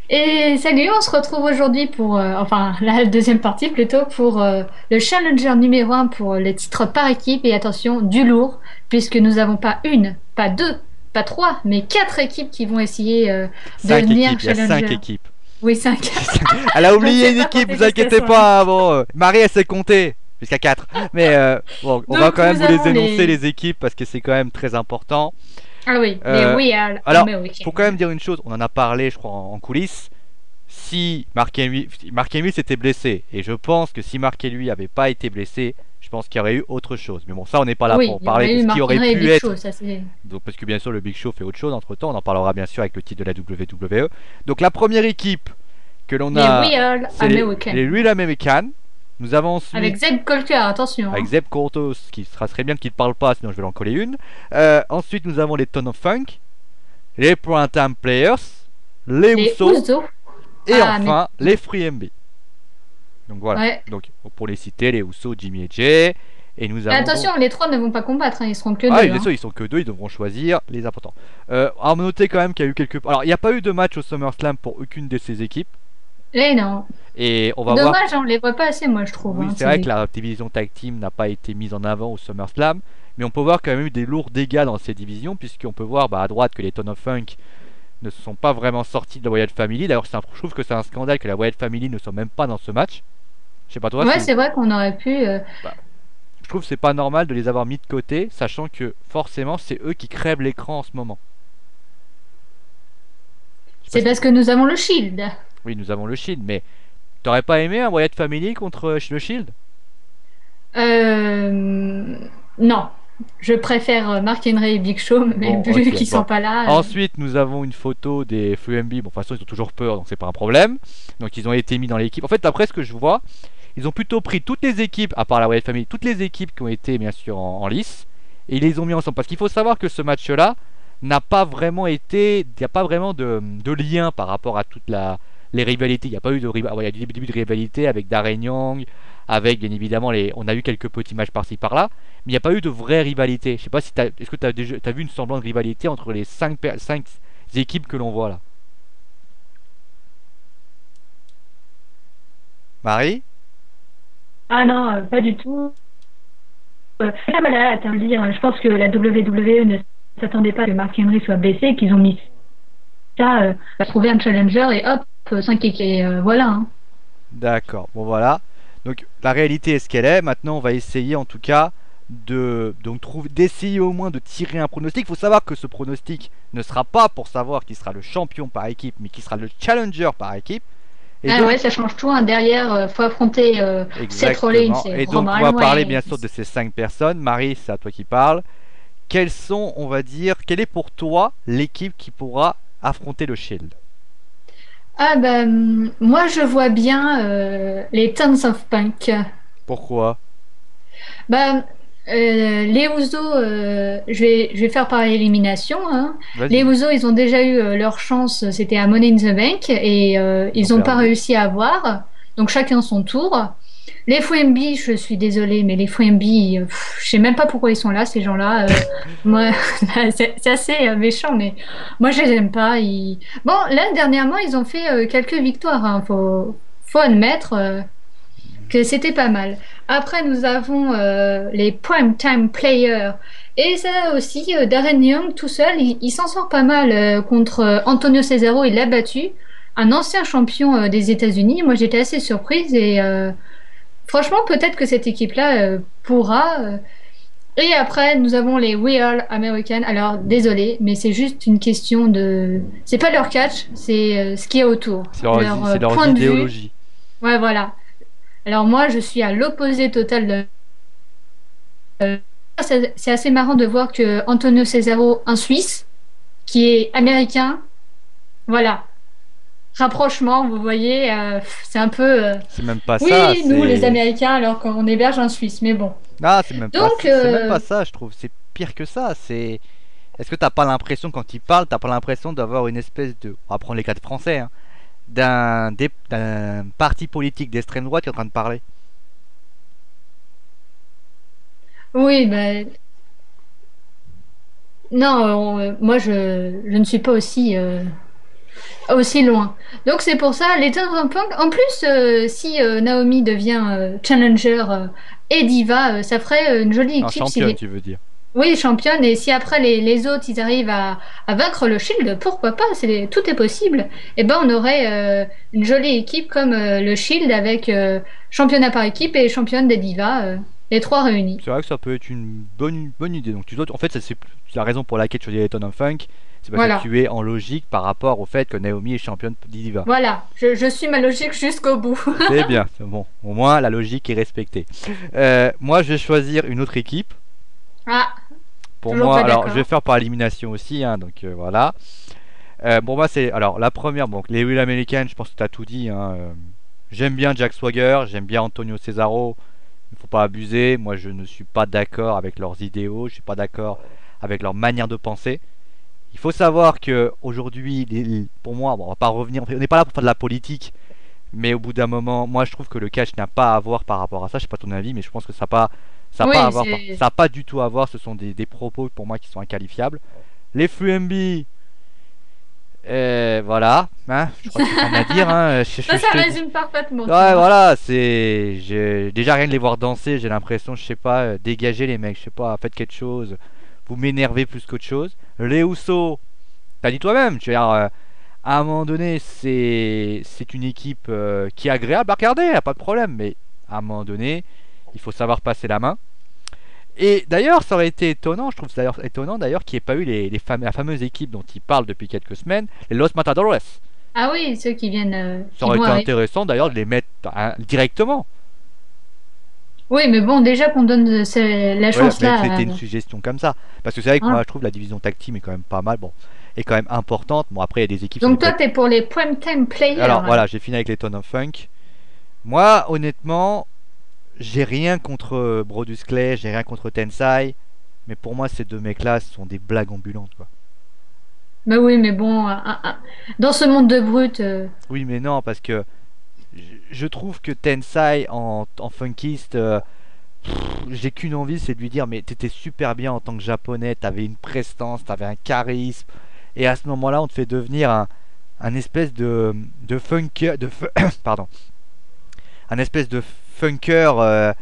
Et salut, on se retrouve aujourd'hui pour, enfin, la deuxième partie plutôt, pour le challenger numéro un pour le titre par équipe. Et attention, du lourd, puisque nous n'avons pas une, pas deux, pas trois, mais quatre équipes qui vont essayer de Cinq devenir équipes, il y a cinq challenger. équipes. Oui, cinq. Elle a Je ne oublié sais une pas équipe, compter vous jusqu'à inquiétez 5. pas. Bon, Marie, elle sait compter jusqu'à 4. Mais bon, on va Donc, quand même nous vous les avons énoncer, les... les équipes, parce que c'est quand même très important. Ah oui, les Euh, Real alors, faut quand Americans. même dire une chose, on en a parlé, je crois, en coulisses. Si Mark Henry s'était blessé, et je pense que si Mark Henry avait pas été blessé, je pense qu'il y aurait eu autre chose. Mais bon, ça, on n'est pas là Oui, pour il y parler aurait de eu ce qui Mark aurait Henry et pu Big Show, être. ça c'est... Donc, parce que bien sûr, le Big Show fait autre chose entre temps, on en parlera bien sûr avec le titre de la WWE. Donc, la première équipe que l'on Les a, Real c'est les Americans. Real Americans. Nous avons Avec ensuite, Zeb Colter, attention, avec hein. Zeb Cortos, qui sera très bien qu'il ne parle pas, sinon je vais l'en coller une. Ensuite, nous avons les Ton of Funk, les Primetime Players, les Les Usos, Ouzo. et Ah, mais... enfin les Free MB. Donc voilà. Ouais. Donc pour les citer, les Usos, Jimmy et Jay. Et nous Mais avons donc. attention, les trois ne vont pas combattre, hein, ils seront que Ah, deux, bien hein. sûr, ils sont que deux, ils devront choisir les importants. À noter quand même qu'il y a eu quelques. Alors, il n'y a pas eu de match au SummerSlam pour aucune de ces équipes. Et non. Et on C'est va voir. dommage, hein, on les voit pas assez, moi, je trouve, Oui, hein, c'est ces vrai que équipes. la division tag team n'a pas été mise en avant au SummerSlam. Mais on peut voir quand même eu des lourds dégâts dans ces divisions, puisqu'on peut voir à droite que les Ton of Funk ne se sont pas vraiment sortis de la Wyatt Family. D'ailleurs, je trouve que c'est un scandale que la Wyatt Family ne soit même pas dans ce match. Je sais pas toi Ouais, si. c'est vrai qu'on aurait pu. Bah, je trouve que c'est pas normal de les avoir mis de côté, sachant que forcément c'est eux qui crèvent l'écran en ce moment. Je sais pas C'est ce que. parce que nous avons le Shield. Oui, nous avons le Shield, mais t'aurais pas aimé un Wyatt Family contre le Shield? Euh... Non. Je préfère Mark Henry et Big Show, mais Bon, vu ok, qu'ils sont bon. pas là. Ensuite, nous avons une photo des FUMB. Bon, de toute façon, ils ont toujours peur, donc c'est pas un problème. Donc, ils ont été mis dans l'équipe. En fait, d'après ce que je vois, ils ont plutôt pris toutes les équipes, à part la Wyatt Family, toutes les équipes qui ont été, bien sûr, en lice, et ils les ont mis ensemble. Parce qu'il faut savoir que ce match-là n'a pas vraiment été. Il n'y a pas vraiment de lien par rapport à les rivalités. Il n'y a pas eu de il y a du début de rivalité avec Darren Young, avec bien évidemment les. On a eu quelques petits matchs par-ci par-là, mais il n'y a pas eu de vraie rivalité. Je sais pas si est-ce que tu as déjà vu une semblante de rivalité entre les 5 équipes que l'on voit là. Marie? Ah non, pas du tout. Ah, voilà, à te le dire, je pense que la WWE ne s'attendait pas que Mark Henry soit blessé, qu'ils ont mis ça, trouver un challenger et hop, 5 et voilà, hein. D'accord, bon voilà. Donc la réalité est ce qu'elle est. Maintenant, on va essayer en tout cas d'essayer au moins de tirer un pronostic. Il faut savoir que ce pronostic ne sera pas pour savoir qui sera le champion par équipe, mais qui sera le challenger par équipe. Et Ah donc, ouais, ça change tout, hein. Derrière, faut affronter Seth Rollins exactement. et Et donc, on Roman va parler Reigns. bien sûr de ces 5 personnes. Marie, c'est à toi qui parle. Quelles sont, on va dire, quelle est pour toi l'équipe qui pourra affronter le Shield? Ah ben, moi je vois bien les Tons of Punk. Pourquoi? Ben, les Usos, je vais faire par élimination, hein. Les Vas-y. Usos, ils ont déjà eu leur chance, c'était à Money in the Bank, et Ils ont ils n'ont pas perdu. réussi à avoir. Donc chacun son tour. Les Fouembi, je suis désolée, mais les Fouembi, je sais même pas pourquoi ils sont là, ces gens-là. Moi, c'est assez méchant, mais moi je les aime pas. Bon, là dernièrement, ils ont fait quelques victoires, hein. Faut admettre que c'était pas mal. Après, nous avons les prime time players. Et ça aussi, Darren Young tout seul, il s'en sort pas mal contre Antonio Cesaro. Il l'a battu, un ancien champion des États-Unis. Moi, j'étais assez surprise et franchement, peut-être que cette équipe-là pourra. Et après, nous avons les We Are American. Alors, désolé, mais c'est juste une question de. C'est pas leur catch, c'est ce qu'il y a autour. Leur C'est leurs point de vue. idéologies. Ouais, voilà. Alors moi, je suis à l'opposé total de... C'est assez marrant de voir que Antonio Cesaro, un Suisse, qui est américain, voilà, rapprochement, vous voyez, c'est un peu... C'est même pas ça, oui, nous, les c'est. Américains, alors qu'on héberge un Suisse, mais bon. Ah, c'est même pas, Donc, c'est même pas ça, je trouve. C'est pire que ça. C'est. Est-ce que t'as pas l'impression quand il parle, t'as pas l'impression d'avoir une espèce de. On va prendre les cas de français, hein, d'un parti politique d'extrême droite qui est en train de parler. oui, ben, non, moi, je ne suis pas aussi... aussi loin. Donc c'est pour ça, les Tenzin Punk, en plus, si Naomi devient challenger et diva, ça ferait une jolie En équipe si championne, tu veux dire. oui, championne, et si après les autres ils arrivent à vaincre le Shield, pourquoi pas, tout est possible. Et ben on aurait une jolie équipe comme le Shield avec championnat par équipe et championne des divas, les trois réunis. C'est vrai que ça peut être une bonne idée. Donc tu dois, en fait, ça c'est la raison pour laquelle tu choisis les Ton of Funk. C'est parce que Voilà, tu es en logique par rapport au fait que Naomi est championne d'Iva. voilà, je suis ma logique jusqu'au bout. C'est bien, c'est bon. Au moins la logique est respectée. Moi, je vais choisir une autre équipe. Ah, Pour toujours moi, pas alors je vais d'accord. faire par élimination aussi, hein, donc voilà. Pour moi, c'est alors la première. Bon, les Will Americans, je pense que tu as tout dit. Hein, j'aime bien Jack Swagger, j'aime bien Antonio Cesaro. Il ne faut pas abuser. Moi, je ne suis pas d'accord avec leurs idéaux. Je suis pas d'accord avec leur manière de penser. Il faut savoir que aujourd'hui, pour moi, bon, on va pas revenir. On n'est pas là pour faire de la politique, mais au bout d'un moment, moi, je trouve que le catch n'a pas à voir par rapport à ça. Je sais pas ton avis, mais je pense que ça a pas à Oui, voir, c'est. ça a pas du tout à voir. Ce sont des propos pour moi qui sont inqualifiables. Les FUMB, voilà, hein, je crois que c'est rien à dire. Hein, Ça je te dis. résume parfaitement, tu Ouais, vois. voilà, déjà rien de les voir danser, j'ai l'impression, je sais pas, dégager les mecs, je sais pas, faites quelque chose. Vous m'énervez plus qu'autre chose. Les Housseaux, t'as dit toi-même, tu veux dire, à un moment donné, c'est une équipe qui est agréable à regarder, y a pas de problème, mais à un moment donné, il faut savoir passer la main. Et d'ailleurs, ça aurait été étonnant, je trouve ça d'ailleurs étonnant d'ailleurs qu'il n'y ait pas eu la fameuse équipe dont il parle depuis quelques semaines, les Los Matadores. Ah oui, ceux qui viennent, Ça qui aurait vont été arriver. intéressant d'ailleurs de les mettre directement. Oui, mais bon, déjà qu'on donne la Ouais, chance mais que là. c'était une suggestion comme ça. Parce que c'est vrai que moi Voilà. je trouve la division tag team est quand même pas mal, bon, est quand même importante. Bon, après il y a des équipes sur Donc toi, lesquelles. t'es pour les prime time players. Alors voilà, j'ai fini avec les Ton of Funk. Moi, honnêtement, j'ai rien contre Brodus Clay, j'ai rien contre Tensai. Mais pour moi, ces deux mecs-là sont des blagues ambulantes, quoi. Mais oui, mais bon, dans ce monde de brutes, Oui, mais non, parce que je trouve que Tensai en funkiste, j'ai qu'une envie, c'est de lui dire, mais t'étais super bien en tant que japonais, t'avais une prestance, t'avais un charisme, et à ce moment-là, on te fait devenir un espèce de funker, pardon, un espèce de funker.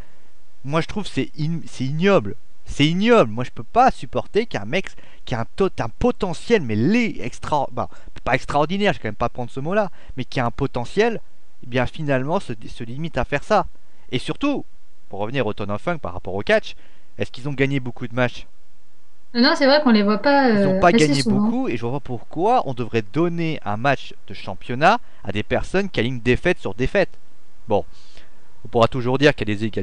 Moi, je trouve c'est ignoble. C'est ignoble. Moi, je peux pas supporter qu'un mec qui a un potentiel, mais bah, pas extraordinaire, je vais quand même pas prendre ce mot-là, mais qui a un potentiel, eh bien finalement se limite à faire ça. Et surtout, pour revenir au Ton of Funk par rapport au catch, est-ce qu'ils ont gagné beaucoup de matchs? non, c'est vrai qu'on les voit pas Ils n'ont pas assez gagné souvent. beaucoup, et je vois pas pourquoi on devrait donner un match de championnat à des personnes qui alignent défaite sur défaite. Bon, on pourra toujours dire qu'il y a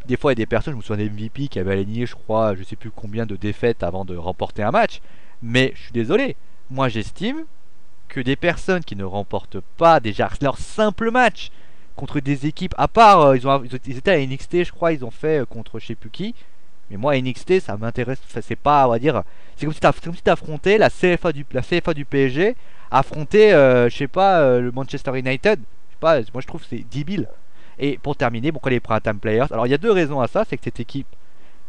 des fois, il y a des personnes, je me souviens des MVP qui avaient aligné, je crois, je sais plus combien de défaites avant de remporter un match. Mais je suis désolé, moi j'estime que des personnes qui ne remportent pas déjà leur simple match contre des équipes, à part, ils étaient à NXT, je crois, ils ont fait contre je sais plus qui. Mais moi, NXT, ça m'intéresse, c'est pas, on va dire, c'est comme si t'affrontais la CFA du PSG, affronter, je sais pas, le Manchester United. Je sais pas, moi je trouve que c'est débile. Et pour terminer, pourquoi les Prime Players? Alors il y a deux raisons à ça, c'est que cette équipe,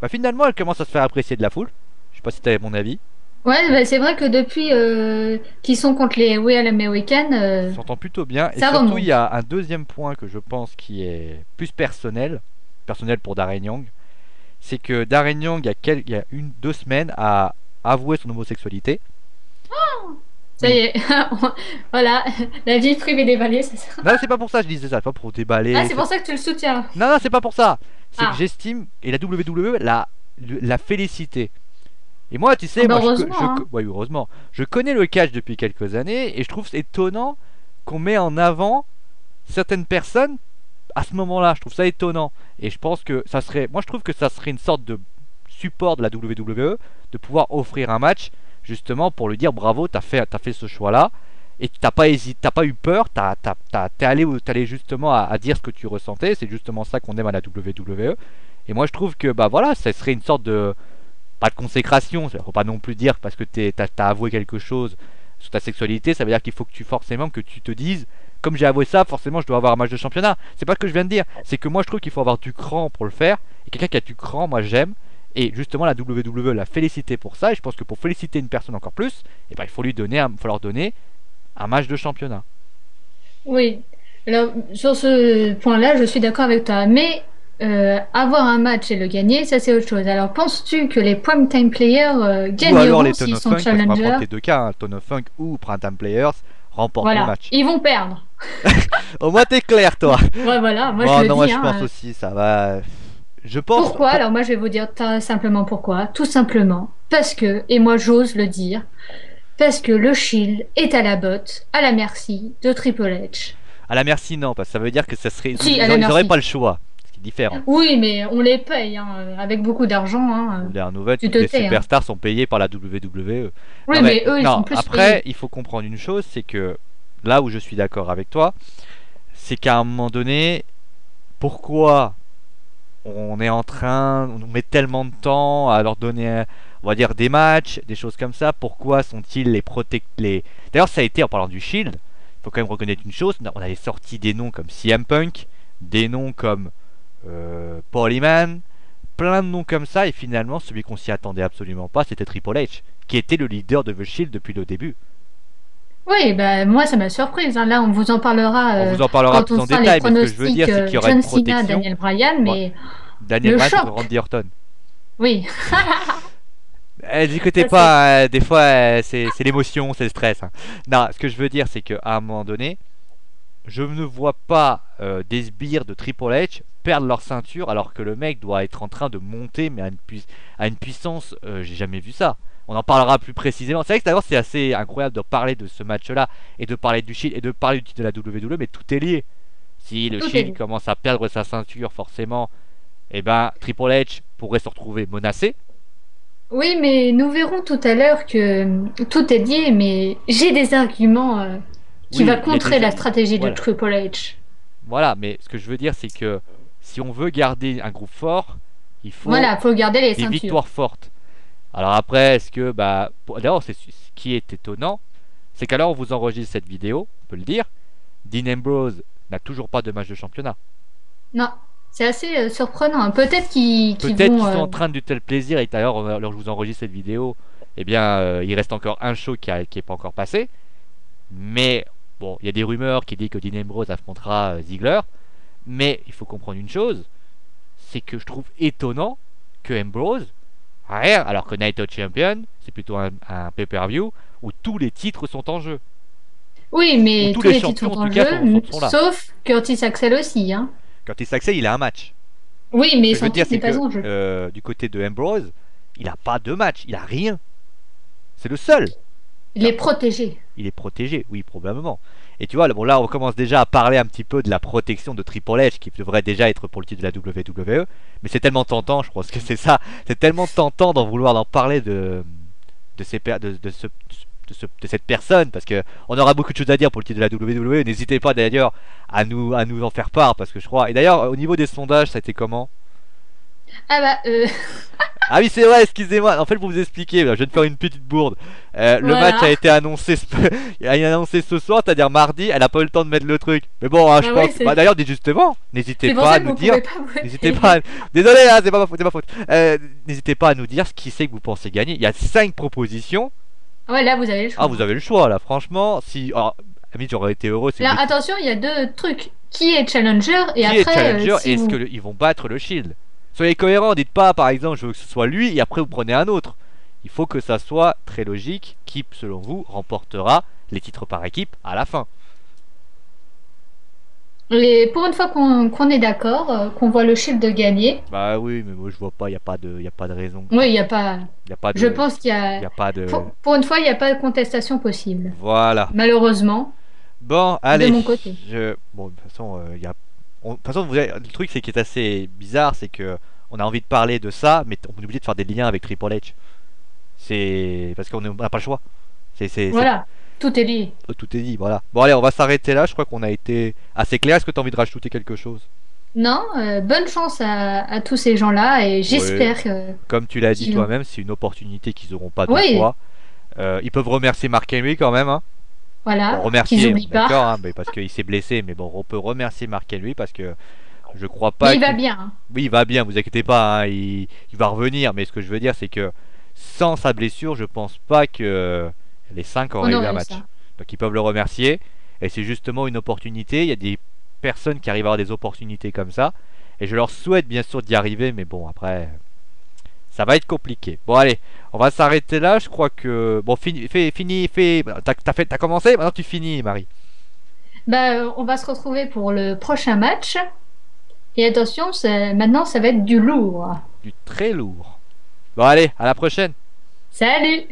bah, finalement, elle commence à se faire apprécier de la foule. Je sais pas si t'avais mon avis. Ouais, bah, c'est vrai que depuis qu'ils sont contre les Real American, On s'entend plutôt bien. Et ça surtout, il y remonte. a un deuxième point que je pense qui est plus personnel pour Darren Young. C'est que Darren Young, il y a 2 semaines, a avoué son homosexualité. Ça y Oui. est, voilà, la vie privée des valiers, c'est ça. Non, c'est pas pour ça que je disais ça, c'est pas pour Ah, déballer. c'est pour ça que tu le soutiens. Non, non, c'est pas pour ça. C'est que Ah, j'estime, et la WWE l'a félicité. Et moi, tu ah sais, bah moi, heureusement, hein. ouais, heureusement, je connais le catch depuis quelques années, et je trouve étonnant qu'on met en avant certaines personnes à ce moment-là. Je trouve ça étonnant. Et je pense que ça serait, moi, je trouve que ça serait une sorte de support de la WWE de pouvoir offrir un match justement pour lui dire bravo, t'as fait ce choix-là. Et t'as pas hésité, t'as pas eu peur, t'es allé justement à dire ce que tu ressentais. C'est justement ça qu'on aime à la WWE. Et moi je trouve que bah voilà, ça serait une sorte de pas de consécration. Faut pas non plus dire parce que t'as avoué quelque chose sur ta sexualité, ça veut dire qu'il faut que tu te dises comme j'ai avoué ça, forcément je dois avoir un match de championnat. C'est pas ce que je viens de dire, c'est que moi je trouve qu'il faut avoir du cran pour le faire. Et quelqu'un qui a du cran, moi j'aime. Et justement la WWE l'a félicité pour ça. Et je pense que pour féliciter une personne encore plus, eh ben, il faut leur donner un match de championnat. Oui. Alors, sur ce point-là, je suis d'accord avec toi. Mais avoir un match et le gagner, ça c'est autre chose. Alors, penses-tu que les prime time players Ou alors gagneront les Ton s'ils of sont Funk, parce qu'on va prendre challenger? les deux cas, hein, Ton of Funk ou Printemps Players remportent le Voilà. match. Ils vont perdre. Au moins t'es clair toi. Ouais, voilà. Moi, je Bon le non moi dis, je hein. pense aussi ça va. Je pense Pourquoi? Alors, moi, je vais vous dire simplement pourquoi. Tout simplement parce que, et moi, j'ose le dire, parce que le Shield est à la botte, à la merci de Triple H. à la merci non parce que ça veut dire que ça serait Si, à la ils auraient merci. pas le choix, ce qui est différent. Oui, mais on les paye, hein, avec beaucoup d'argent, hein. Les nouvelles, Tu toutes te les tais, hein. superstars sont payées par la WWE. Oui, Non mais mais eux, ils sont non, plus après payés. il faut comprendre une chose, c'est que là où je suis d'accord avec toi, c'est qu'à un moment donné, pourquoi on est en train, on met tellement de temps à leur donner, on va dire, des matchs, des choses comme ça. Pourquoi sont-ils les protectés? D'ailleurs, ça a été, en parlant du Shield, il faut quand même reconnaître une chose, on avait sorti des noms comme CM Punk, des noms comme Paul Heyman, plein de noms comme ça, et finalement, celui qu'on s'y attendait absolument pas, c'était Triple H, qui était le leader de The Shield depuis le début. Oui, bah, moi, ça m'a surprise, hein. Là, on vous en parlera On vous en parlera quand plus on en fera les détail, mais ce que je veux dire, pronostics c'est qu'il y aura une John Cena, protection. Daniel Bryan, Ouais. mais Daniel le Bryan contre choc, Randy Orton. oui. N'écoutez Ça, c'est... pas, des fois c'est l'émotion, c'est le stress, hein. Non, ce que je veux dire, c'est qu'à un moment donné, je ne vois pas des sbires de Triple H perdre leur ceinture alors que le mec doit être en train de monter, mais à une puissance, j'ai jamais vu ça. On en parlera plus précisément. C'est vrai que d'abord c'est assez incroyable de parler de ce match-là et de parler du Shield et de parler du titre de la WWE, mais tout est lié. Si le Tout est Shield dit. commence à perdre sa ceinture, forcément, eh ben Triple H pourrait se retrouver menacé. Oui, mais nous verrons tout à l'heure que tout est lié, mais j'ai des arguments qui va Oui, il y a contrer déjà. la stratégie de Voilà. Triple H. Voilà, mais ce que je veux dire, c'est que si on veut garder un groupe fort, il faut Voilà, faut garder les des ceintures. victoires fortes. Alors après, est-ce que, bah, d'ailleurs, c'est ce qui est étonnant, c'est qu'alors on vous enregistre cette vidéo, on peut le dire, Dean Ambrose n'a toujours pas de match de championnat. Non, c'est assez surprenant. Peut-être qu'ils Peut-être vont... qu'ils sont en train de tel plaisir et d'ailleurs, alors je vous enregistre cette vidéo, eh bien, il reste encore un show qui est pas encore passé. Mais bon, il y a des rumeurs qui disent que Dean Ambrose affrontera Ziggler. Mais il faut comprendre une chose, c'est que je trouve étonnant que Ambrose, alors que Night of Champion, c'est plutôt un pay-per-view où tous les titres sont en jeu. Oui, Où mais tous tous les les titres champions, sont en en tout cas, jeu, sont là. sauf Curtis Axel aussi, hein. Quand il s'accède, il a un match. Oui, Ce mais que je veux son dire, titre c'est n'est pas que en jeu. du côté de Ambrose, il n'a pas de match, il a rien. C'est le seul. Il est protégé. Il est protégé, oui, probablement. Et tu vois, bon, là, on commence déjà à parler un petit peu de la protection de Triple H qui devrait déjà être pour le titre de la WWE. Mais c'est tellement tentant, je pense que c'est ça. C'est tellement tentant d'en vouloir en parler de cette personne parce que on aura beaucoup de choses à dire pour le titre de la WWE. N'hésitez pas d'ailleurs à nous en faire part parce que je crois. Et d'ailleurs, au niveau des sondages, ça a été comment? Ah bah, Ah oui, c'est vrai, excusez-moi. En fait, pour vous expliquer, je viens de faire une petite bourde. Le match a voilà. été annoncé, il a été annoncé ce soir, c'est-à-dire mardi. Elle a pas eu le temps de mettre le truc. Mais bon, hein, je Bah pense. oui, c'est Bah, d'ailleurs, dites justement, n'hésitez c'est pour pas ça à que nous vous dire. pouvez pas N'hésitez voter. pas. Désolé, hein, c'est pas ma faute, c'est ma faute. N'hésitez pas à nous dire ce qui c'est que vous pensez gagner. Il y a 5 propositions. Ouais, là, vous avez le Ah, choix. vous avez le choix là. Franchement, si, alors, Ami, j'aurais été heureux. Si Là, vous attention, il y a deux trucs. Qui est challenger? Et qui est après, challenger si et est-ce vous... qu'ils vont battre le Shield? Soyez cohérents, dites pas par exemple je veux que ce soit lui et après vous prenez un autre. Il faut que ça soit très logique qui selon vous remportera les titres par équipe à la fin. Pour une fois qu'on est d'accord, qu'on voit le Shield de gagner, Bah oui mais moi je vois pas, y a pas de raison. oui, il n'y a pas... Y a pas Je de, pense qu'il y a... y a pas de. Pour une fois, il n'y a pas de contestation possible. Voilà. Malheureusement, Bon de allez. mon côté. Bon de toute façon de toute façon le truc c'est qui est assez bizarre c'est que on a envie de parler de ça mais on est obligé de faire des liens avec Triple H. C'est parce qu'on n'a pas le choix. Voilà, tout est lié. Tout est dit, voilà. Bon allez, on va s'arrêter là, je crois qu'on a été assez clair. Est-ce que tu as envie de rajouter quelque chose? Non, bonne chance à tous ces gens-là et Oui. j'espère Comme tu l'as dit qu'ils vont... toi-même, c'est une opportunité qu'ils n'auront pas deux Oui, fois. Ils peuvent remercier Mark Henry quand même, hein. Bon, voilà, qu'ils remercier, n'oublient pas. d'accord, hein, mais parce qu'il s'est blessé, mais bon, on peut remercier Mark Henry parce que je crois Mais pas il va qu'il... bien, hein. Oui, il va bien, vous inquiétez pas, hein, il va revenir, mais ce que je veux dire, c'est que sans sa blessure, je pense pas que les 5 On auraient eu un aurait eu match. ça. Donc ils peuvent le remercier. Et c'est justement une opportunité. Il y a des personnes qui arrivent à avoir des opportunités comme ça. Et je leur souhaite bien sûr d'y arriver. Mais bon, après, ça va être compliqué. Bon, allez, on va s'arrêter là. Je crois que. Bon, fini. T'as commencé. Maintenant tu finis, Marie. Bah, on va se retrouver pour le prochain match. Et attention, maintenant, ça va être du lourd. Du très lourd. Bon, allez, à la prochaine. Salut!